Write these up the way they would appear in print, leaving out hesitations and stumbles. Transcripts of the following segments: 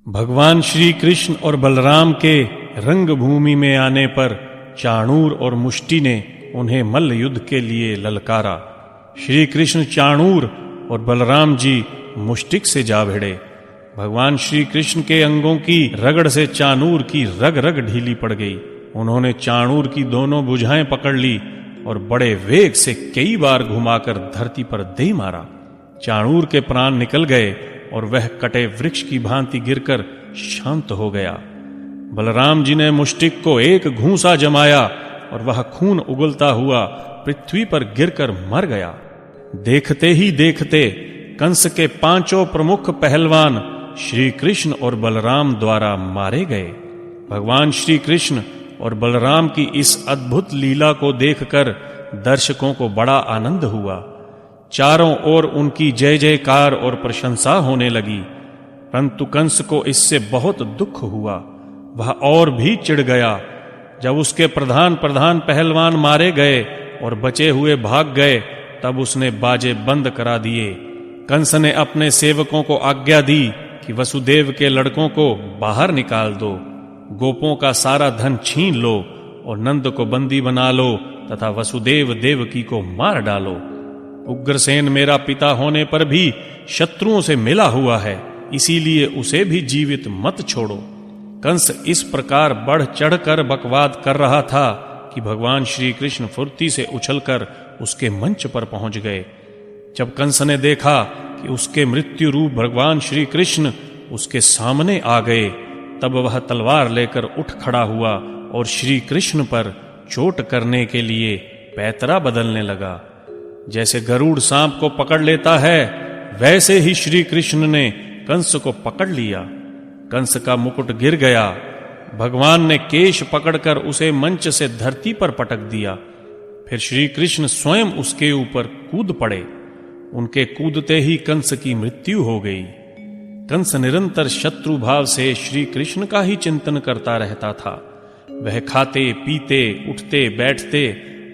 भगवान श्री कृष्ण और बलराम के रंग भूमि में आने पर चाणूर और मुष्टि ने उन्हें मल्ल युद्ध के लिए ललकारा। श्री कृष्ण चाणूर और बलराम जी मुष्टिक से जा भिड़े। भगवान श्री कृष्ण के अंगों की रगड़ से चाणूर की रग रग ढीली पड़ गई। उन्होंने चाणूर की दोनों भुजाएं पकड़ ली और बड़े वेग से कई बार घुमाकर धरती पर दे मारा। चाणूर के प्राण निकल गए और वह कटे वृक्ष की भांति गिरकर शांत हो गया। बलराम जी ने मुष्टिक को एक घूंसा जमाया और वह खून उगलता हुआ पृथ्वी पर गिरकर मर गया। देखते ही देखते कंस के पांचों प्रमुख पहलवान श्री कृष्ण और बलराम द्वारा मारे गए। भगवान श्री कृष्ण और बलराम की इस अद्भुत लीला को देखकर दर्शकों को बड़ा आनंद हुआ। चारों ओर उनकी जय जयकार और प्रशंसा होने लगी, परंतु कंस को इससे बहुत दुख हुआ। वह और भी चिढ़ गया। जब उसके प्रधान पहलवान मारे गए और बचे हुए भाग गए, तब उसने बाजे बंद करा दिए। कंस ने अपने सेवकों को आज्ञा दी कि वसुदेव के लड़कों को बाहर निकाल दो, गोपों का सारा धन छीन लो और नंद को बंदी बना लो तथा वसुदेव देवकी को मार डालो। उग्रसेन मेरा पिता होने पर भी शत्रुओं से मिला हुआ है, इसीलिए उसे भी जीवित मत छोड़ो। कंस इस प्रकार बढ़ चढ़कर बकवाद कर रहा था कि भगवान श्री कृष्ण फुर्ती से उछलकर उसके मंच पर पहुंच गए। जब कंस ने देखा कि उसके मृत्यु रूप भगवान श्री कृष्ण उसके सामने आ गए, तब वह तलवार लेकर उठ खड़ा हुआ और श्री कृष्ण पर चोट करने के लिए पैतरा बदलने लगा। जैसे गरुड़ सांप को पकड़ लेता है, वैसे ही श्री कृष्ण ने कंस को पकड़ लिया। कंस का मुकुट गिर गया। भगवान ने केश पकड़कर उसे मंच से धरती पर पटक दिया। फिर श्री कृष्ण स्वयं उसके ऊपर कूद पड़े। उनके कूदते ही कंस की मृत्यु हो गई। कंस निरंतर शत्रु भाव से श्री कृष्ण का ही चिंतन करता रहता था। वह खाते पीते उठते बैठते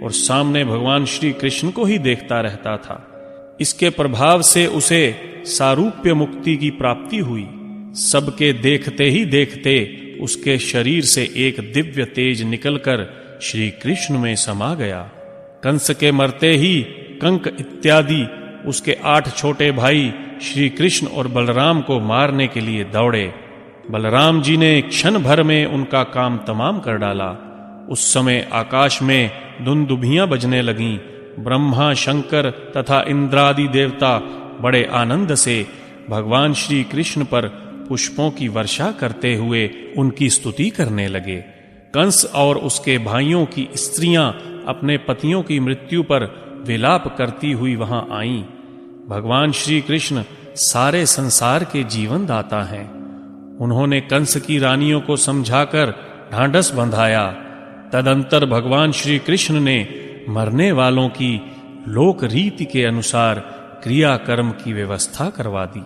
और सामने भगवान श्री कृष्ण को ही देखता रहता था। इसके प्रभाव से उसे सारूप्य मुक्ति की प्राप्ति हुई। सबके देखते ही देखते उसके शरीर से एक दिव्य तेज निकलकर श्री कृष्ण में समा गया। कंस के मरते ही कंक इत्यादि उसके 8 छोटे भाई श्री कृष्ण और बलराम को मारने के लिए दौड़े। बलराम जी ने क्षण भर में उनका काम तमाम कर डाला। उस समय आकाश में दुंदुभियां बजने लगीं। ब्रह्मा शंकर तथा इंद्रादि देवता बड़े आनंद से भगवान श्री कृष्ण पर पुष्पों की वर्षा करते हुए उनकी स्तुति करने लगे। कंस और उसके भाइयों की स्त्रियां अपने पतियों की मृत्यु पर विलाप करती हुई वहां आईं। भगवान श्री कृष्ण सारे संसार के जीवन दाता हैं। उन्होंने कंस की रानियों को समझाकर ढांढस बंधाया। तदंतर भगवान श्री कृष्ण ने मरने वालों की लोक रीति के अनुसार क्रियाकर्म की व्यवस्था करवा दी।